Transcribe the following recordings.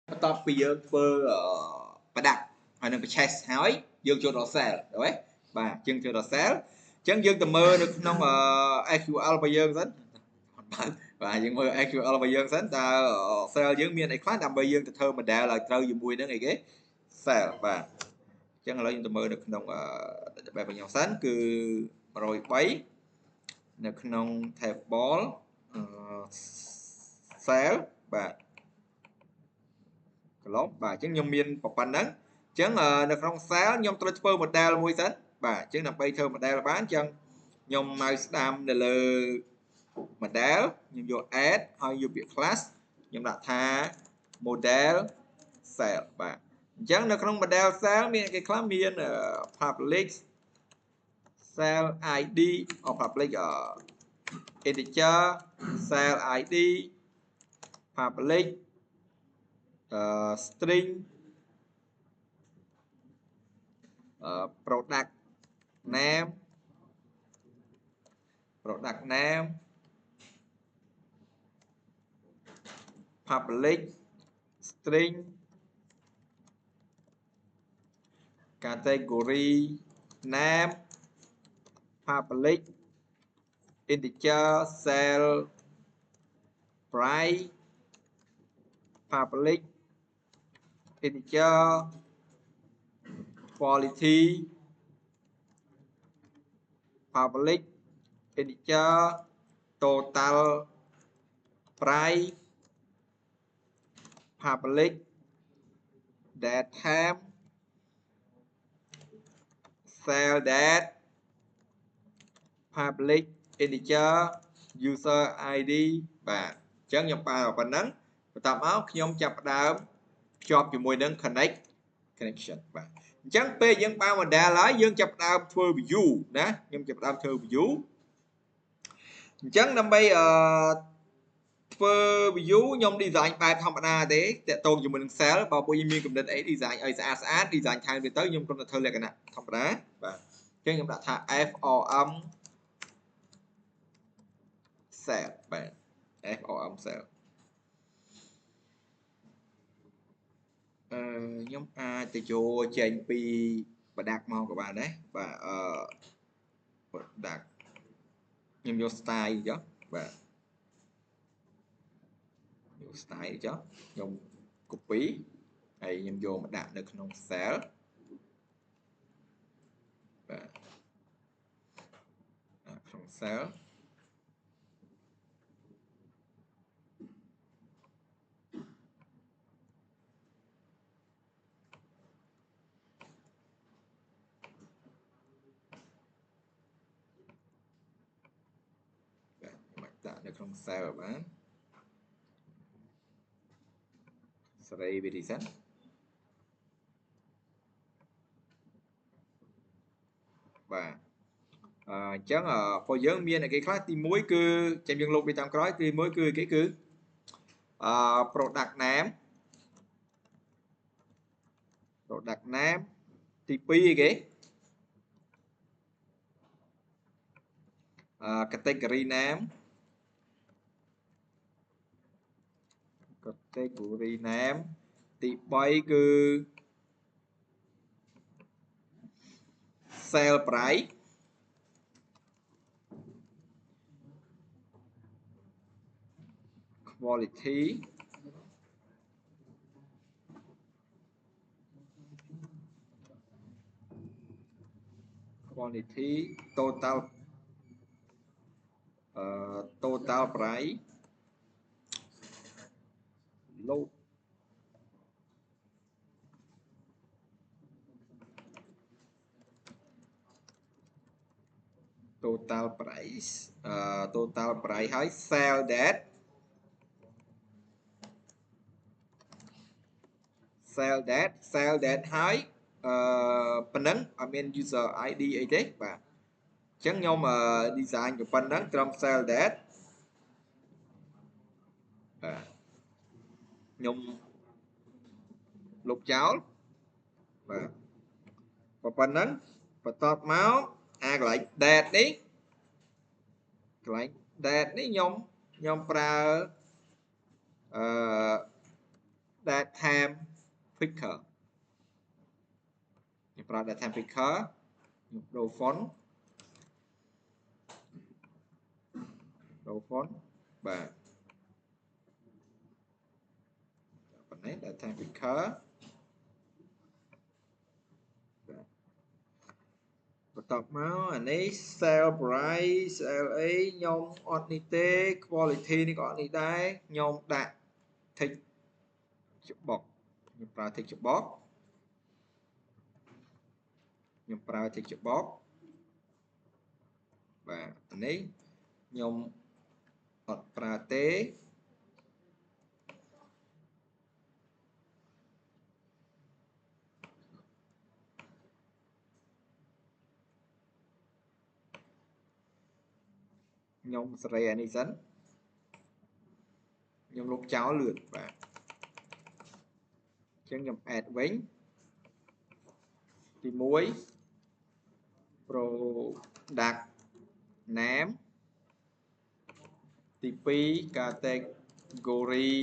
បន្ទាប់ពីយើងធ្វើប្រដាក់ហើយនឹង purchase ហើយយើងចូលដល់ sell đúng không បាទយើងចូលដល់ sell អញ្ចឹងយើងទៅមើលនៅក្នុង SQL របស់យើងសិនបាទយើងមើល SQL របស់យើងសិនតើ sell យើងមានអីខ្លះដើម្បីយើងទៅធ្វើ model ឲ្យត្រូវជាមួយនឹងអីគេ sell បាទអញ្ចឹងឥឡូវយើងទៅមើលនៅក្នុង database របស់ខ្ញុំសិនគឺ103នៅក្នុង table sell បាទកន្លងបាទអញ្ចឹងខ្ញុំមានប៉ុណ្ណឹងអញ្ចឹងនៅក្នុង cell ខ្ញុំត្រូវធ្វើ model មួយសិនបាទអញ្ចឹងដើម្បីធ្វើ model បានអញ្ចឹងខ្ញុំ mouse ស្ដាំនៅលើ model ខ្ញុំយក add ហើយយកពាក្យ class ខ្ញុំដាក់ថា model cell បាទអញ្ចឹងនៅក្នុង model cell មានគេខ្លះមាន public cell id public integer cell id public string product name public string category name public integer cell price public integer quality public integer total price public date time cell date public integer user id បាទអញ្ចឹងខ្ញុំប្រើប៉ុណ្ណឹងបន្ទាប់មកខ្ញុំចាប់ផ្ដើមភ្ជាប់ជាមួយនឹង connection បាទអញ្ចឹងពេលយើងបើ model ហើយយើងចាប់ផ្ដើមធ្វើ view ណាខ្ញុំចាប់ផ្ដើមធ្វើ view អញ្ចឹងដើម្បីធ្វើ view ខ្ញុំ design បែបធម្មតាទេតាក់ទងជាមួយនឹង cell បើពួកយើងមានកំណត់អី design ឲ្យស្អាត design ថែមវាទៅខ្ញុំគ្រាន់តែធ្វើលក្ខណៈធម្មតាបាទអញ្ចឹងខ្ញុំដាក់ថា form cell បាទ form cell ខ្ញុំអាចទៅយកចេញពីប្រដាក់មកក៏បានដែរបាទប្រដាក់ខ្ញុំយក style ចុះបាទយក style ចុះខ្ញុំ copy ហើយខ្ញុំយកមកដាក់នៅក្នុង cell បាទក្នុង cell ដាក់នៅក្នុង cell បានសេរីវាទីសិនបាទអញ្ចឹងពួកយើងមានអីគេខ្លះទី1គឺចាំយើងលុបវាតាមក្រោយទី1គឺគេគឺproduct name ទី2អីគេ category name ទី3គឺ sale price quality total price load total price ហើយ sell date ហើយប៉ុណ្ណឹងអត់មាន user id អីទេបាទអញ្ចឹងខ្ញុំ design ទៅប៉ុណ្ណឹងត្រឹម sell date បាទខ្ញុំលុបចោលបាទប៉ុណ្ណឹងបន្ទាប់មកកន្លែង date នេះខ្ញុំប្រើ that time picker ខ្ញុំប្រើ that time picker ខ្ញុំដូរ font បាទប៉ុណ្ណេះ that time picker បន្ទាប់មកអានេះ cell price cell អីខ្ញុំអត់នេះទេ quality នេះក៏អត់នេះដែរខ្ញុំដាក់ text ច្បុកខ្ញុំប្រើ text ច្បុកបាទអានេះខ្ញុំអត់ប្រើទេខ្ញុំសេរីអានេះសិនខ្ញុំលុបចោលលឿនបាទអញ្ចឹងខ្ញុំ add វិញទី1 product name ទី2 category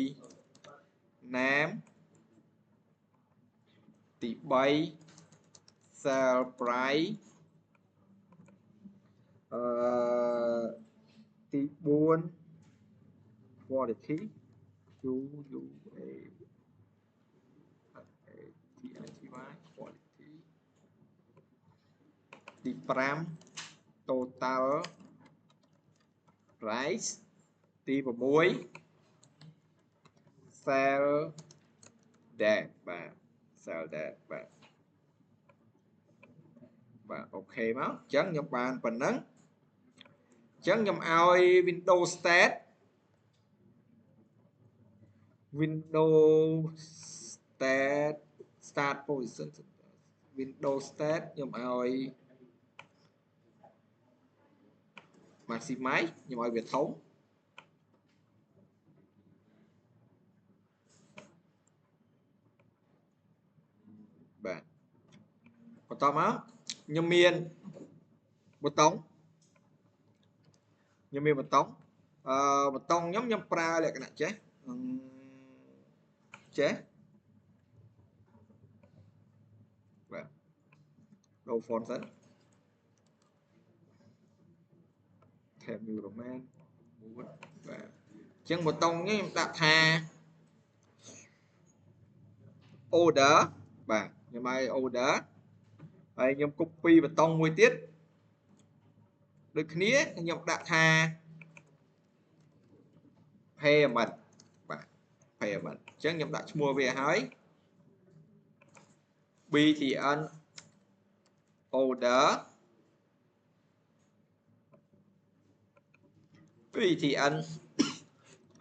name ទី3 sell price ទី4 quality quality ទី5 total price ទី6 sell that បាទ sell that បាទអូខេមកអញ្ចឹងខ្ញុំបានប៉ុណ្ណឹងអញ្ចឹងខ្ញុំឲ្យ Windows start position Windows start ខ្ញុំឲ្យ maximize ខ្ញុំឲ្យវាធំបាទបន្តមកខ្ញុំមានប៊ូតុងប៊ូតុងខ្ញុំប្រើលក្ខណៈចេះបាទដូរ font សិន tab new roman បាទអញ្ចឹងប៊ូតុងនេះខ្ញុំដាក់ថា order បាទខ្ញុំឲ្យ order ហើយខ្ញុំ copy ប៊ូតុងមួយទៀតដូចគ្នាខ្ញុំដាក់ថា payment បាទ payment អញ្ចឹងខ្ញុំដាក់ឈ្មោះវាហើយ btn order btn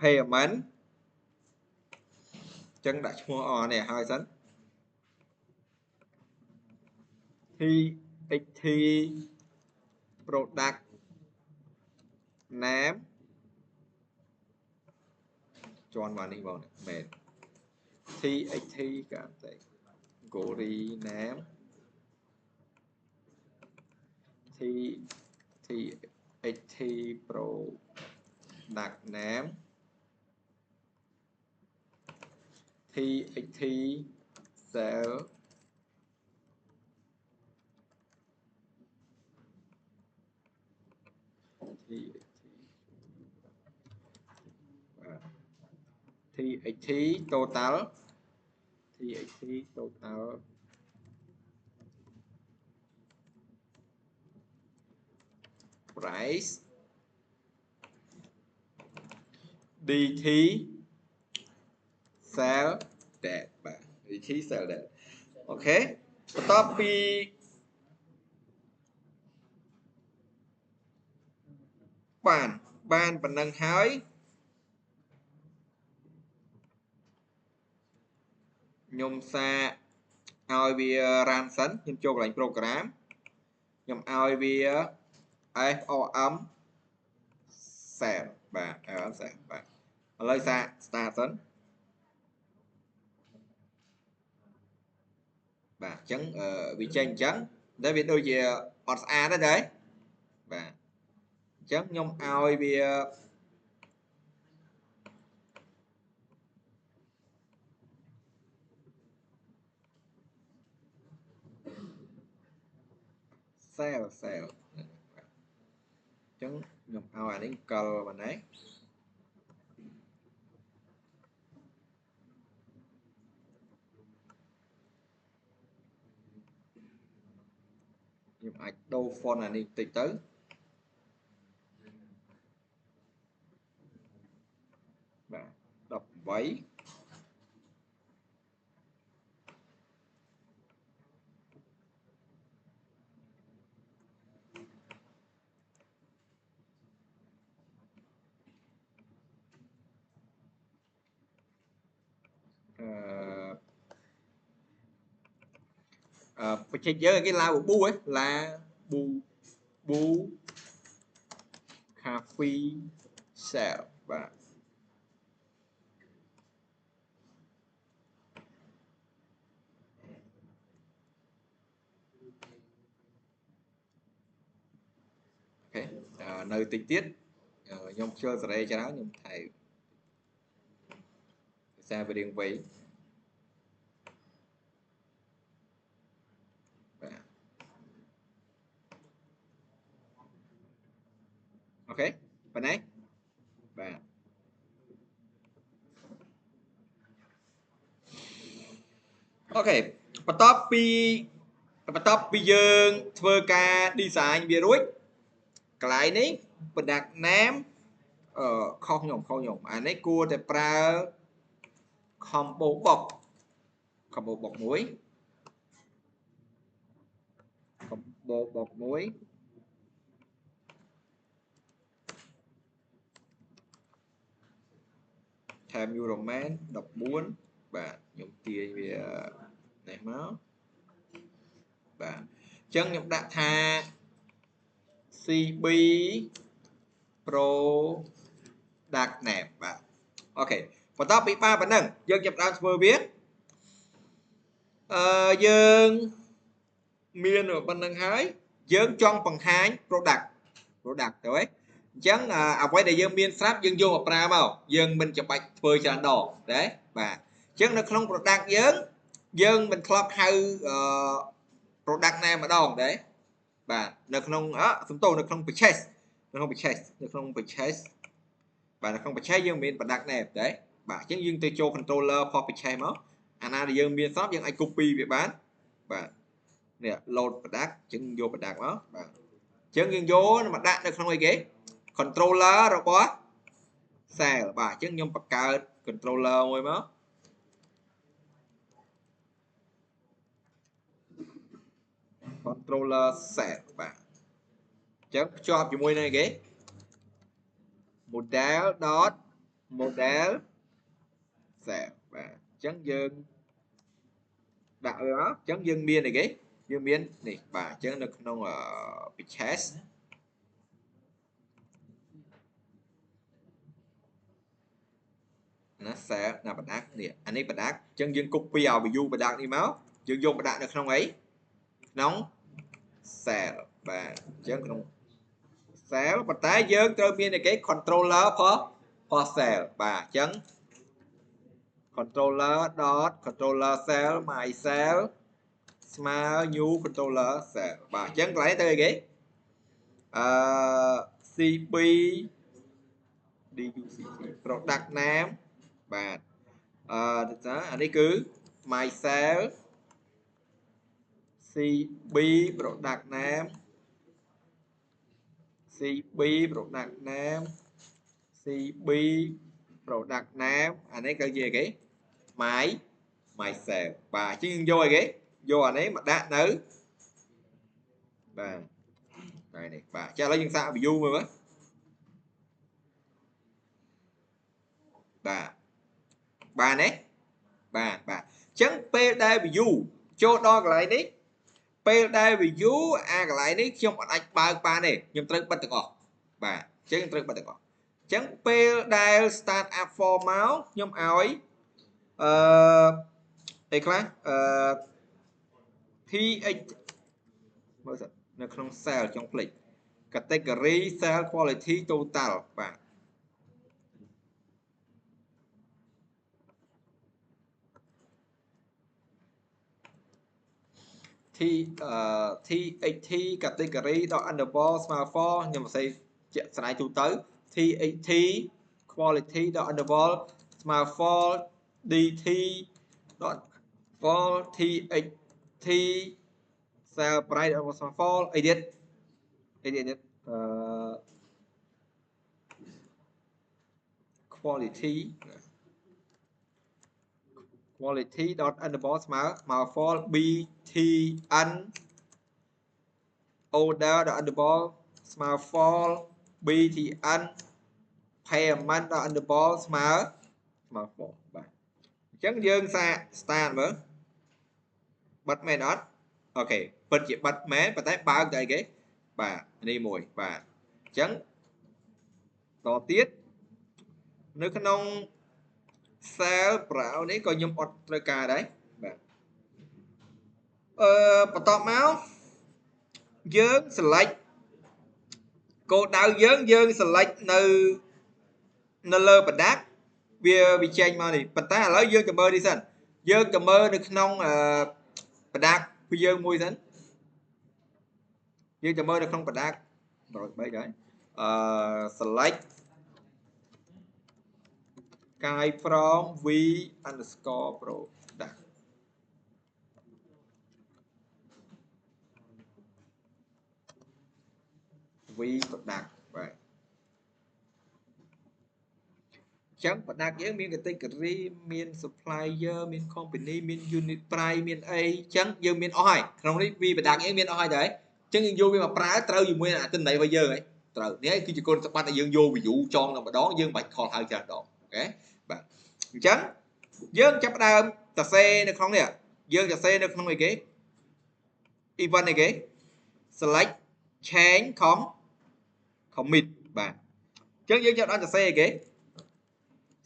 payment អញ្ចឹងដាក់ឈ្មោះនេះហើយសិន txt product name ជន់មកនេះបងមែន txt category name txt product name txt sell txt total price dt sell that បាទ dt sell that អូខេបន្ទាប់ពីបានប៉ុណ្ណឹងហើយខ្ញុំសាកឲ្យវា run សិនខ្ញុំចូលកន្លែង program ខ្ញុំឲ្យវា form sell បាទ sell បាទឥឡូវសាក start សិនបាទអញ្ចឹងវាចេញអញ្ចឹងតែវាដូចជាអត់ស្អាតទេបាទអញ្ចឹងខ្ញុំឲ្យវា cell cell ចឹងខ្ញុំឲ្យអានេះកលប៉ុណ្ណេះខ្ញុំអាចដូរ font អានេះបន្តិចទៅបាទ18បច្ចេកយើងគេឡាប៊ូហ៎ឡាប៊ូប៊ូកាហ្វេ cell បាទអូខេនៅតិចទៀតខ្ញុំខ្ជិលសេរីច្រើនខ្ញុំថែភាសាវិរៀងវៃបាទអូខេប៉ុណ្ណេះបាទអូខេបន្ទាប់ពីយើងធ្វើការ design វារួចកន្លែងនេះ product name ខុសខ្ញុំអានេះគួរតែប្រើ combo box មួយ combo box មួយថែម Euroman 14បាទខ្ញុំទាញវានេះមកបាទអញ្ចឹងខ្ញុំដាក់ថា CB Pro Dark Name បាទអូខេបន្ទាប់ពីបានប៉ុណ្ណឹងយើងចាប់ផ្ដើមធ្វើវាយើងមានប៉ុណ្្នឹងហើយយើងចង់បង្ហាញ product ទៅហ៎អញ្ចឹងអ្វីដែលយើងមានស្រាប់យើងយកមកប្រើមកយើងមិនចាំបាច់ធ្វើច្រើនដងទេបាទអញ្ចឹងនៅក្នុង product យើងមិនធ្លាប់ហៅproduct ណាម្ដងទេបាទនៅក្នុងសំទោសនៅក្នុង purchase បាទនៅក្នុង purchase យើងមាន product name ទេបាទអញ្ចឹងយើងទៅចូល controller for purchase មកអាណាដែលយើងមានស្រាប់យើងអាច copy វាបានបាទនេះ load product អញ្ចឹងយក product មកបាទអញ្ចឹងយើងយកមកដាក់នៅក្នុងអីគេ controller របស់ cell បាទអញ្ចឹងខ្ញុំបង្កើត controller មួយមកcontroller cell បាទអញ្ចឹងភ្ជាប់ជាមួយនឹងអីគេ model cell បាទអញ្ចឹងយើងដាក់វាមកអញ្ចឹងយើងមានអីគេយើងមាននេះបាទអញ្ចឹងនៅក្នុង purchase ណា cell ណា product នេះអានេះ product អញ្ចឹងយើង copy ឲ្យ view product នេះមកយើងយកមកដាក់នៅក្នុងអីក្នុង cell បាទអញ្ចឹងក្នុង cell ប៉ុន្តែយើងត្រូវមានអីគេ controller for cell បាទអញ្ចឹង controller cell my cell ស្មើ new controller cell បាទអញ្ចឹងកន្លែងទៅអីគេCB DUCT product name បាទអានេះគឺ my cell CB product name CB product name CB product name អានេះគឺជាអីគេ my cell បាទអញ្ចឹងយើងយកអីគេយកអានេះមកដាក់នៅបាទហើយនេះបាទចាឥឡូវយើងសាក view មើលមើលបាទទេបាទអញ្ចឹងពេលដែល view ចូលដល់កន្លែងនេះពេលដែល view អាកន្លែងនេះខ្ញុំអត់អាចបើកបានទេខ្ញុំត្រូវបិទទាំងអស់បាទអញ្ចឹងត្រូវបិទទាំងអស់អញ្ចឹងពេលដែល start up form មកខ្ញុំឲ្យអីខ្លះTH មើលសិននៅក្នុង cell ចុងភ្លេច category cell quality total បាទ T THT category ដល់ underball small for ខ្ញុំមិនស្អីជាក់ស្ដែងទូទៅ THT quality ដល់ underball small for DT ដល់ for THT cell price ដល់ small for edit quality dot underball small for BTN order dot underball small for BTN payment dot underball small for បាទអញ្ចឹងយើងសាក start មើលបិទមែនអត់អូខេពិតជាបិទមែនប៉ុន្តែបើកទៅអីគេបាទនេះមួយបាទអញ្ចឹងតទៀតនៅក្នុង cell brown នេះក៏ខ្ញុំអត់ត្រូវការដែរបាទបន្ទាប់មកយើង select គោលដៅយើង select នៅលើប្រដាប់វាចេញមកនេះប៉ុន្តែឥឡូវយើងទៅមើលនេះសិនយើងទៅមើលនៅក្នុងប្រដាប់củaយើងមួយសិនយើងទៅមើលនៅក្នុងប្រដាប់103ដែរselect Kai from v underscore pro ដាក់v ប្រដាប់បាទចឹងប្រដាប់យើងមាន category មាន supplier មាន company មាន unit price មានអីចឹងយើងមានអស់ហើយក្នុងនេះវាប្រដាប់យើងមានអស់ហើយដែរចឹងយើងយកវាមកប្រើត្រូវជាមួយនឹងអតិន័យរបស់យើងហើយត្រូវនេះគឺជាគុណសម្បត្តិដែលយើងយក view ចងតែម្ដងយើងមិនបាច់ខលហៅច្រើនដងអូខេបាទអញ្ចឹងយើងចាប់ផ្ដើមសរសេរនៅក្នុងនេះយើងសរសេរនៅក្នុងអីគេ event អីគេ select change commit បាទអញ្ចឹងយើងចាប់ដល់សរសេរអីគេ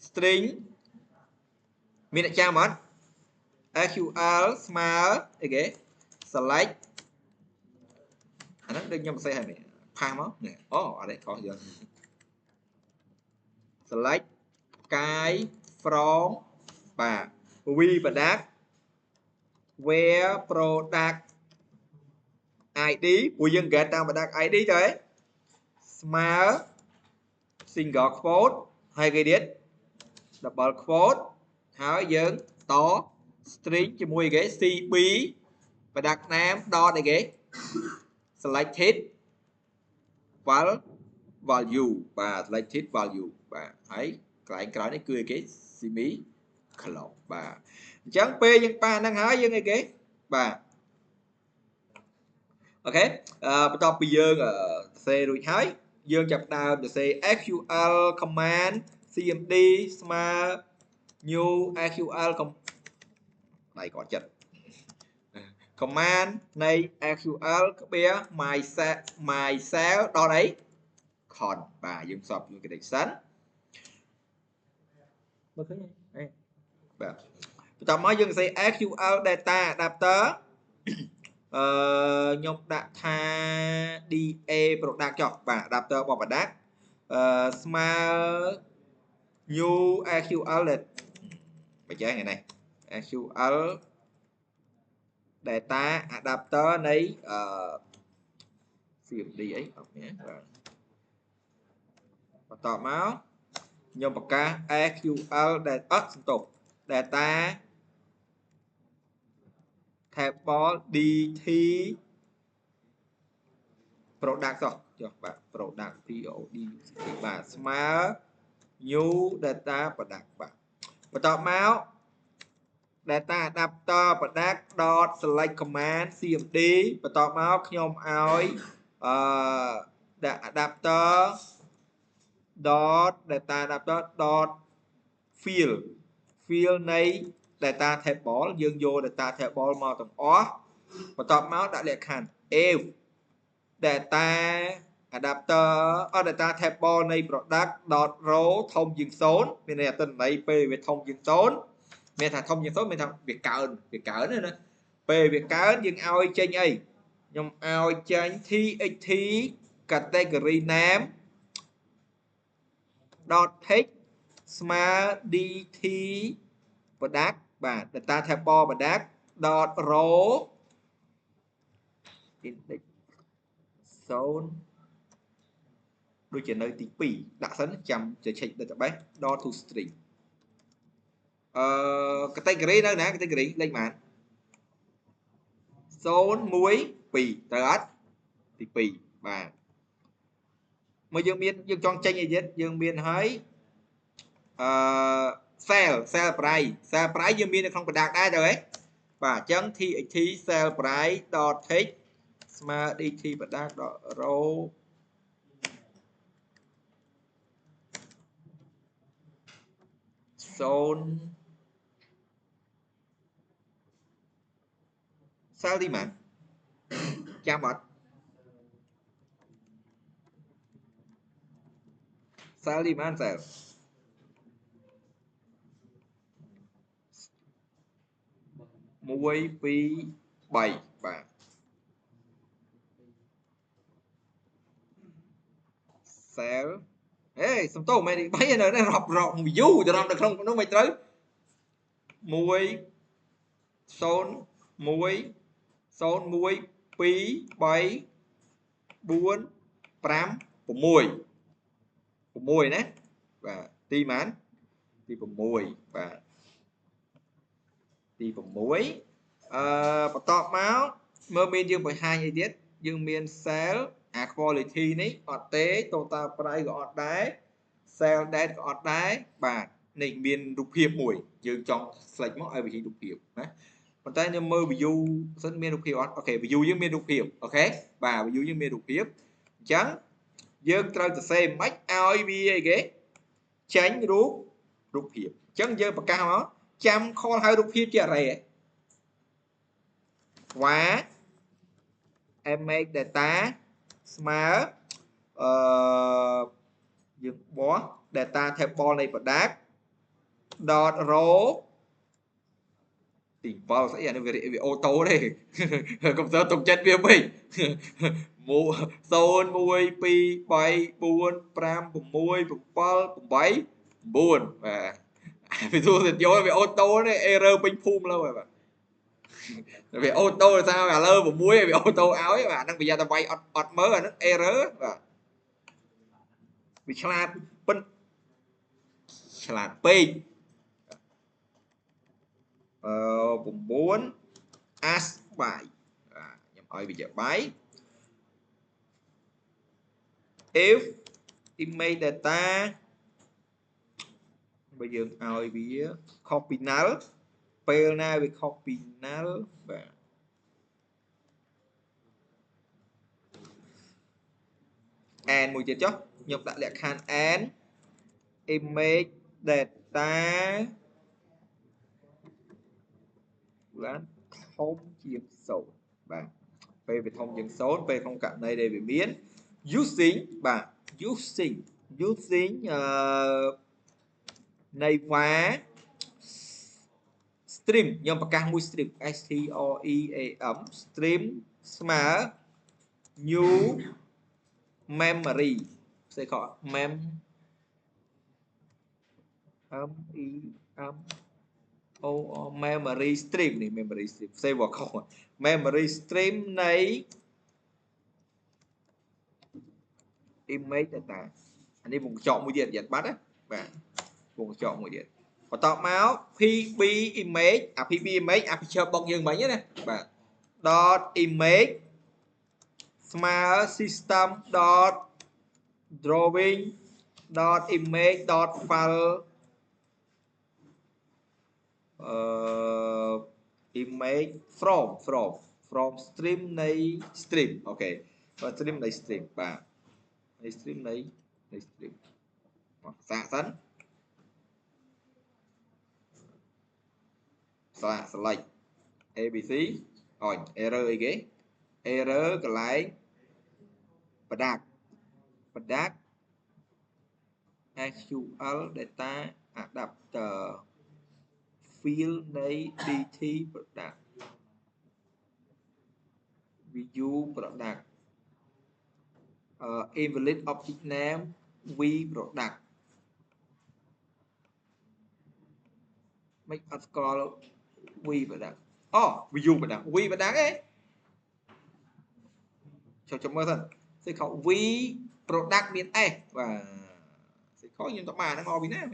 string មានអ្នកចាំអត់ SQL ស្មើអីគេ select អាហ្នឹងដូចខ្ញុំសរសេរហើយនេះផាសមកនេះអូអត់ទេខុសយើង select Kai from បាទ v product where product ID ពួកយើង get តាម product ID ទៅឯងស្មើ single quote ហើយគេទៀត double quote ហើយយើងត string ជាមួយគេ cb product name dot អីគេ selected value បាទ selected value បាទហើយកន្លែងក្រោយនេះគឺអីគេ semi colon បាទអញ្ចឹងពេលយើងប៉ាហ្នឹងហើយយើងអីគេបាទអូខេបន្ទាប់ពីយើងសរសេររួចហើយយើងចាប់ដើមសរសេរ SQL command cmd ស្មើ new SQL ដៃគាត់ចិត្ត command នៃ SQL ក្បៀ my cell ដល់អី con បាទយើងសបយើងកណ្ដេកសិនមើលឃើញអីបាទបន្ទាប់មកយើងសរសេរ SQL data adapter ខ្ញុំដាក់ថា DA product ចុះបាទ adapter របស់ product ស្មើ new SQL បើចេះថ្ងៃនេះ SQL data adapter នៃ CMD អីអត់មានបាទបន្តមកខ្ញុំប្រកាស SQL data សន្ទុះ data table DT product ចុះបាទ product POD បាទស្មើ new data product បាទបន្តមក data adapter product dot select command cmd បន្តមកខ្ញុំឲ្យadapter dot data adapter dot field នៃ data table យើងយក data table មកទាំងអស់បន្ទាប់មកដាក់លក្ខខណ្ឌ if data adapter data table នៃ product dot row ធំជាង0មានន័យអតិន័យពេលវាធំជាង0មានថាធំជាង0មានថាវាកើនណាពេលវាកើនយើងឲ្យចេញអីខ្ញុំឲ្យចេញ txt category name dot text ស្មើ dt product បាទ data table product dot row index 0 ដូចជានៅទី2ដាក់សិនចាំចេះ database dot to string category នៅណា category លេខប៉ុន្មាន0 1 2ត្រូវអត់ទី2បាទមកយើងមានយើងចង់ចេញអីទៀតយើងមានហើយcell price យើងមាននៅក្នុងកណ្ដាលដែរទៅហ៎បាទអញ្ចឹង TXT cell price dot text ស្មើ dt បដាក dot row 0 cell ទីម៉ានចាំអត់ cell ទីម៉ាន cell 1 2 3បាទ cell ហេសំទោសមែនទី3នៅនេះរាប់ view ទៅរាប់នៅក្នុងនោះមិនត្រូវ1 0 1 0 1 2 3 4 5 6 6ណាបាទទីម៉ានទី6បាទទី6បន្តមកមើលមានយើងបង្ហាញអីទៀតយើងមាន cell អា quality នេះអត់ទេ total price ក៏អត់ដែរ cell date ក៏អត់ដែរបាទនេះមានរូបភាពមួយយើងចង់ select មកឲ្យវារូបភាពណាប៉ុន្តែយើងមើល view សិនមានរូបភាពអត់អូខេ view យើងមានរូបភាពអូខេបាទ view យើងមានរូបភាពអញ្ចឹងយើងត្រូវសរសេរមិនឲ្យវាអីគេចេញរូបភាពអញ្ចឹងយើងប្រកាសមកចាំ call ហៅរូបភាពជា array var image data ស្មើយើងបោះ data table នៃ product dot row ទី7ស្អីអានេះវាអូតូទេកុំព្យូទ័រទុកចិត្តវាពេក0 1 2 3 4 5 6 7 8 9បាទពីទូទៅយកវាអូតូទេ error ពេញភូមិលើហើយបាទវាអូតូដោយសារឥឡូវ6វាអូតូឲ្យបាទហ្នឹងប្រយ័ត្នតែវាយអត់មើលអាហ្នឹង error បាទវាឆ្លាតប៉ិនឆ្លាតពេក9 as by ខ្ញុំឲ្យវាជា by if image data បើយើងឲ្យវា copy null ពេលណាវា copy null បាទ and មួយទៀតចុះខ្ញុំដាក់លក្ខខណ្ឌ and image data ឡើងធំជាង0បាទពេលវាធំជាង0ពេលក្នុងករណីដែលវាមាន using បាទ using នៃ var stream ខ្ញុំប្រកាសមួយ stream stream stream ស្មើ new memory ផ្សេងខ mem memory stream នេះ memory stream ផ្សេងមកខ memory stream នៃ image data អានេះវងកញ្ចក់មួយទៀតយ៉ាងបាត់ណាបាទវងកញ្ចក់មួយទៀតបន្តមក pb image អា pb image អា picture box យើងមិញណាបាទ dot image ស្មើ system dot drawing dot image dot file image from stream នៃ stream អូខេ stream នៃ stream បាទនៃ stream នៃ stream សាកសិនselect abc អញ error អីគេ error កន្លែង product SQL data adapter field នៃ dt product view product invalid object name v product មិនអត់ស្គាល់ v product view product v product ឯង cho mơ thân sẽ có V product miền S và sẽ có những tập bài nó ngon vì nè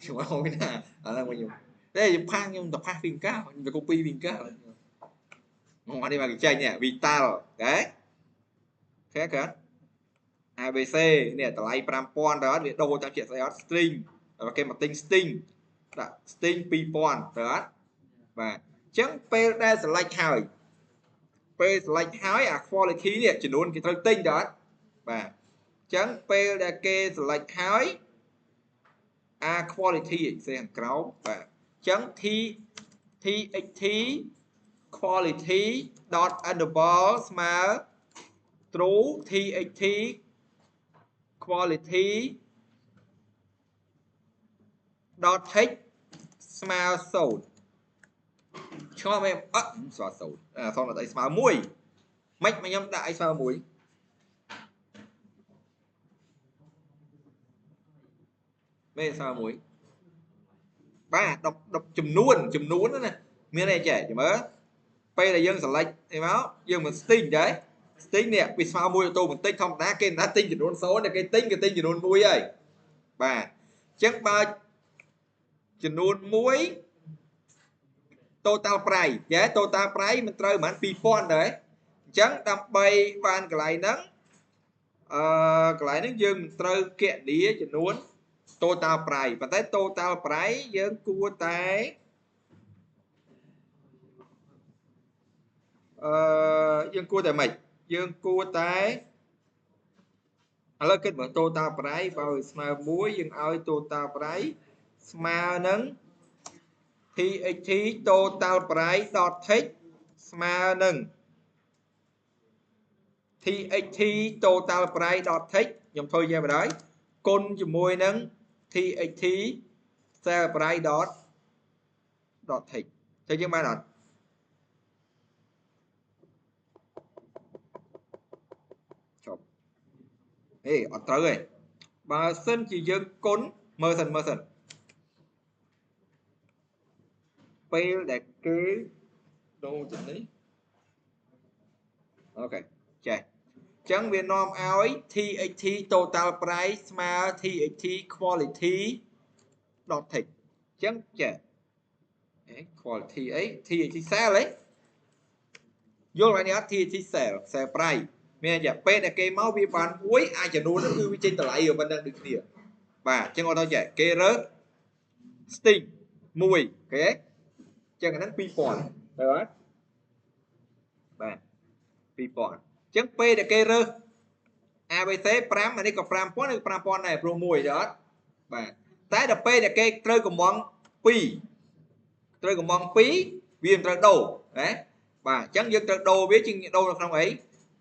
chúng ta không biết nào ở là bao nhiêu đây là phang nhưng tập phang phim cao về copy phim cao ngon đi mà cái chanh nhỉ Vital đấy khác cả ABC nè tờ lay pram pon đó để đồ trong chuyện sẽ string và cái mặt tinh string đã string pi pon đó và chẳng p đây là like hỏi p like hỏi à quality nè chỉ luôn cái thông tin đó và chẳng p là cái like hỏi a quality sẽ hàng cáo và chẳng txt quality dot underbar smart true txt quality dot text smart sold cho em xóa sold xong là tại smart mũi mách mà nhâm đại smart mũi mê smart mũi ba đọc chùm nuôn đó nè miếng này trẻ chỉ mới p là dân select thì máu dân mình sting đấy sting nè vì smart mũi tôi mình tích không đá cái đá tinh chỉ nuôn số này cái tinh chỉ nuôn mũi ơi và chắc ba chỉ nuôn mũi total price giá total price mìnhត្រូវបាន2000ដែរអញ្ចឹងដើម្បីបានកន្លែងហ្នឹងកន្លែងហ្នឹងយើងមិនត្រូវគណនាចំនួន total price ប៉ុន្តែ total price យើងគួរតែយើងគួរតែម៉េចយើងគួរតែឥឡូវគិតមើល total price បើស្មើ1យើងឲ្យ total price ស្មើនឹង txt total price dot text ស្មើនឹង txt total price dot text ខ្ញុំធ្វើយ៉ាងបណ្ដោយគុណជាមួយនឹង txt sell price dot text ទៅយើងបានអត់ចប់អត់ត្រូវទេបើសិនជាយើងគុណមើលសិនពេលដែលគេដូរទៅនេះអូខេចេះអញ្ចឹងវានាំឲ្យ txt total price ស្មើ txt quality dot text អញ្ចឹងចេះquality អី txt sell អីយល់ហើយនេះអត់ txt sell price មានតែពេលដែលគេមកវាបានមួយអាចចំនួននោះគឺវាចេញតម្លៃប៉ុណ្ណឹងដូចគ្នាបាទអញ្ចឹងអត់ទៅចេះគេរើស sting មួយអូខេអញ្ចឹងអាហ្នឹង2000ទៅអត់បាទ2000អញ្ចឹងពេលដែលគេរើស ABC 5អានេះក៏5000ឬ5000ដែរព្រោះមួយទៅអត់បាទតែដល់ពេលដែលគេត្រូវកំង2វាមិនត្រូវដូរណាបាទអញ្ចឹងយើងត្រូវដូរវាជាងដូរនៅក្នុងអី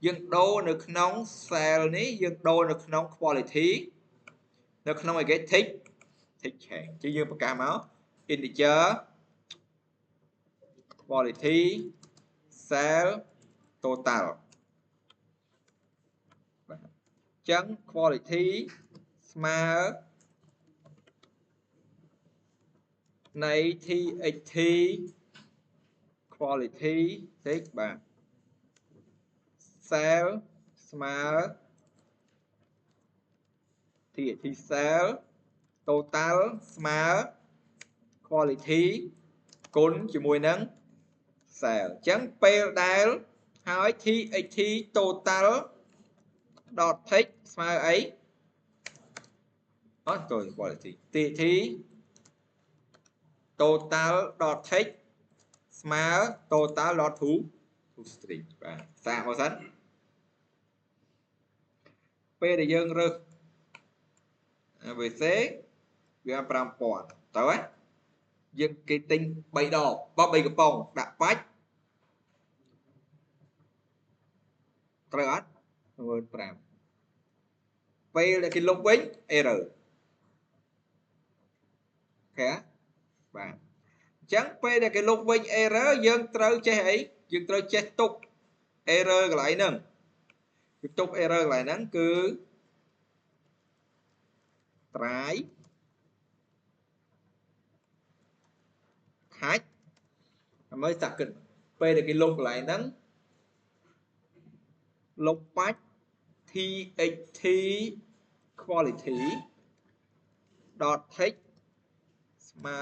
យើងដូរនៅក្នុង cell នេះយើងដូរនៅក្នុង quality នៅក្នុងអីគេ tick change ជាយើងប្រកាសមក integer quality cell total បាទអញ្ចឹង quality ស្មើនៃ txt quality តិចបាទ cell ស្មើ txt cell total ស្មើ quality គុណជាមួយនឹង cell អញ្ចឹងពេលដែលហើយ txt total dot text ស្មើអីអត់ទៅ quality txt total dot text ស្មើ total dot to string បាទសាកមកសិនពេលដែលយើងរើស ABC វា5000ទៅហ៎យើងគេទិញ3ដងបោះ3កំប៉ុងដាក់បាច់ត្រូវអត់15000ពេលដែលគេលុបវិញ error ខែបាទអញ្ចឹងពេលដែលគេលុបវិញ error យើងត្រូវចេះអីយើងត្រូវចេះទុក error កន្លែងហ្នឹងគឺទុក error កន្លែងហ្នឹងគឺ try catch មើលសាក់គិតពេលដែលគេលុបកន្លែងហ្នឹង លុបបាច់ txt quality dot text ស្មើ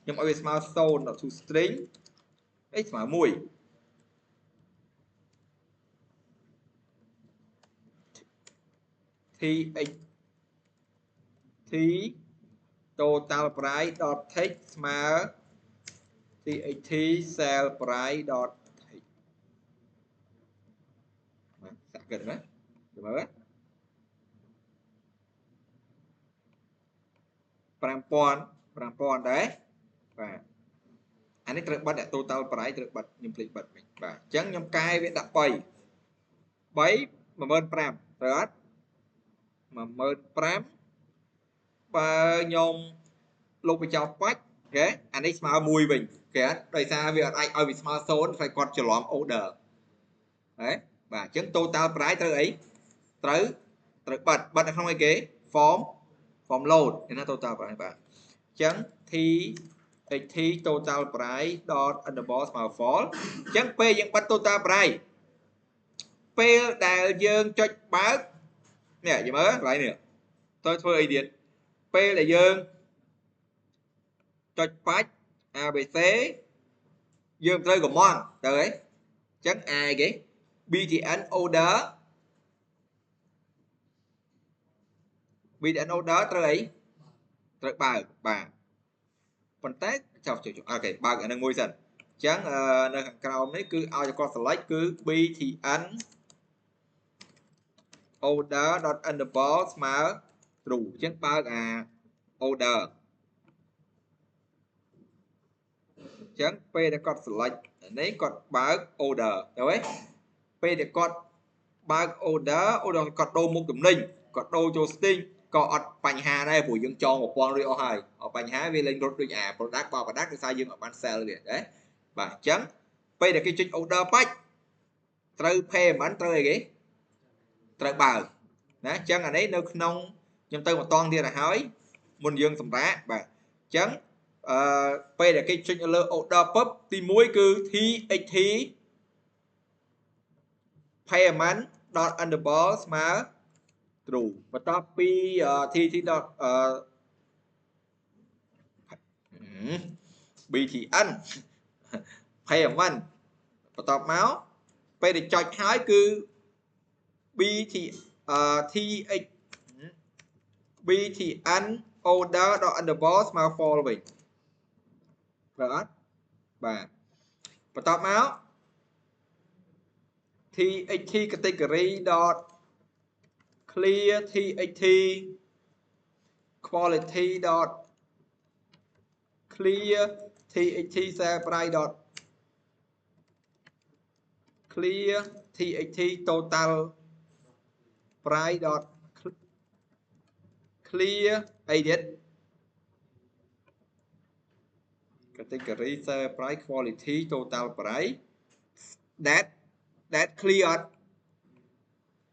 ខ្ញុំឲ្យវាស្មើ0 to string x ស្មើ1 txt total price dot text ស្មើ txt sell price dot text សាក់គិតណាមើល 5000 ដែរបាទអានេះត្រូវបិទ total price ត្រូវបិទខ្ញុំភ្លេចបិទមិញបាទអញ្ចឹងខ្ញុំកែវាដាក់3 15000ត្រូវអត់15000បើខ្ញុំលុបបញ្ចោលបាច់គេអានេះស្មើ1វិញគេអត់ដោយសារវាអត់អាចឲ្យវាស្មើ0ហើយគាត់ច្រឡំ order ហ៎បាទអញ្ចឹង total price ត្រូវអីត្រូវបិទនៅក្នុងអីគេ form load ឯណា total price បាទអញ្ចឹង txt total price dot underbar ស្មើ false អញ្ចឹងពេលយើងបិទ total price ពេលដែលយើងចុចបើកនេះយល់មើលកន្លែងនេះទៅធ្វើអីទៀតពេលដែលយើងចុចបាច់ abc យើងត្រូវ command ទៅហីអញ្ចឹង ai គេ btn order ត្រូវអីត្រូវបើកបាទប៉ុន្តែចុះអូខេបើកអានឹងមួយសិនអញ្ចឹងនៅខាងក្រោមនេះគឺឲ្យតែគាត់ select គឺ btn order.underbar ស្មើ true អញ្ចឹងបើកអា order អញ្ចឹងពេលដែលគាត់ select នេះគាត់បើក order ទៅហ៎ពេលដែលគាត់បើក order គាត់ដូរមុខទំនិញគាត់ដូរចូល string ក៏អត់បញ្ហាដែរព្រោះយើងចង1000រួចអស់ហើយអត់បញ្ហាវាលេងរត់ដូចអា product បើ product ដោយសារយើងអត់បាន sell វាណាបាទអញ្ចឹងពេលដែលគេចុច order បាច់ត្រូវ payment ត្រូវអីគេត្រូវបើកណាអញ្ចឹងអានេះនៅក្នុងខ្ញុំទៅបន្តទៀតទៅហើយមុនយើងសម្រាប់បាទអញ្ចឹងពេលដែលគេចុចលើ order ពឹបទី1គឺ txt payment .underbar ស្មើ true បន្ទាប់ពី txt btn payment បន្ទាប់មកពេលដែលចុចហើយគឺ btn order.underbar ស្មើ false វិញត្រូវអត់បាទបន្ទាប់មក txt category dot clear txt quality dot clear txt sell price dot clear txt total price dot clear អីទៀត category sell price quality total price that clear អត់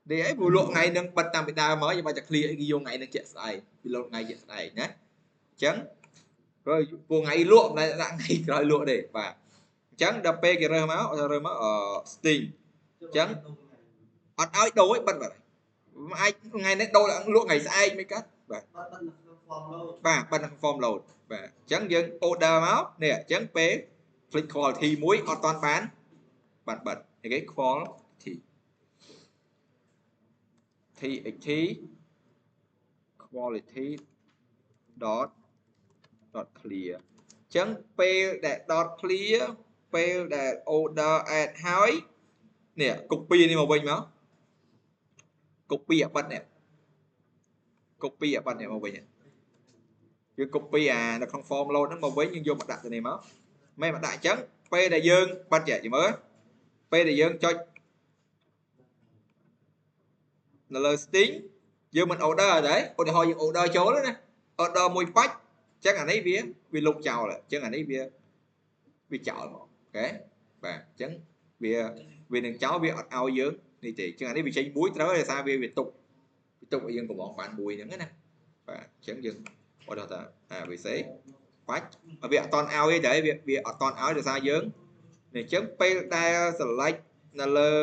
នេះអីព្រោះលក់ថ្ងៃនឹងបិទតាមពីដើមមកយើងបាច់តែ clear អីគេយកថ្ងៃនឹងជាក់ស្ដែងពីលក់ថ្ងៃជាក់ស្ដែងណាអញ្ចឹងព្រោះថ្ងៃលក់មិនដាក់ថ្ងៃក្រោយលក់ទេបាទអញ្ចឹងដល់ពេលគេរើសមកsting អញ្ចឹងអត់ឲ្យដូរបិទបាត់អាចថ្ងៃនេះដូរលក់ថ្ងៃស្អែកមិនកាត់បាទបិទនៅ form load បាទអញ្ចឹងយើង order មកនេះអញ្ចឹងពេល click quality មួយអត់តាន់បានបិទគេ quality txt quality dot clear អញ្ចឹងពេលដែល dot clear ពេលដែល order add ហើយនេះ copy នេះមកវិញមក copy អាបិទនេះ copy អាបិទនេះមកវិញយើង copy អានៅក្នុង form load ហ្នឹងមកវិញយើងយកមកដាក់ទៅនេះមកមិនមកដាក់អញ្ចឹងពេលដែលយើងបិទចេះមើលពេលដែលយើងចុចនៅលើ string យើងមិន order អត់ទេឧទាហរណ៍យើង order ចូលណា order មួយបាច់អញ្ចឹងអានេះវាលុបចោលអញ្ចឹងអានេះវាចោលមកអូខេបាទអញ្ចឹងវានឹងចោលវាអត់ឲ្យយើងនេះទេអញ្ចឹងអានេះវាចេញមួយត្រូវដោយសារវាទុកឲ្យយើងកំងបានមួយហ្នឹងណាបាទអញ្ចឹងយើងអត់ថាABC បាច់វាអត់តន់ឲ្យទេវាអត់តន់ឲ្យដោយសារយើងនេះអញ្ចឹងពេលដែល select នៅលើ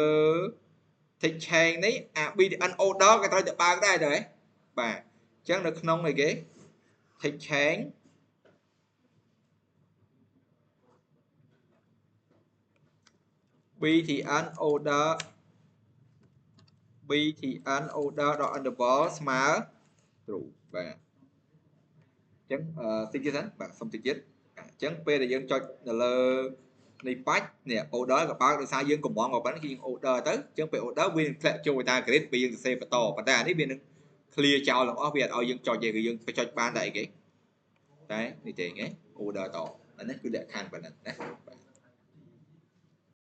Thịt chèn này BTN order cái tôiจะបើកដែរទៅហ៎បាទអញ្ចឹងនៅក្នុងអីគេ thịt chèn BTN order order ដល់ interval ស្មើ true បាទអញ្ចឹងតិចទៀតហ្នឹងបាទសុំតិចទៀតអញ្ចឹងពេលដែលយើងចុចនៅលើនេះបាច់នេះ order ក៏បើកដោយសារយើងកំងមកប៉ុណ្ណឹងគឺយើង order ទៅអញ្ចឹងពេល order វានឹងធ្លាក់ចូល data grid ពេលយើងសរសេរបន្តប៉ុន្តែអានេះវានឹង clear ចោលទាំងអស់វាអត់ឲ្យយើងចុចទេគឺយើងចុចបានតែអីគេតែនេះទេគេ order តអានេះគឺលក្ខខណ្ឌប៉ុណ្ណឹងណា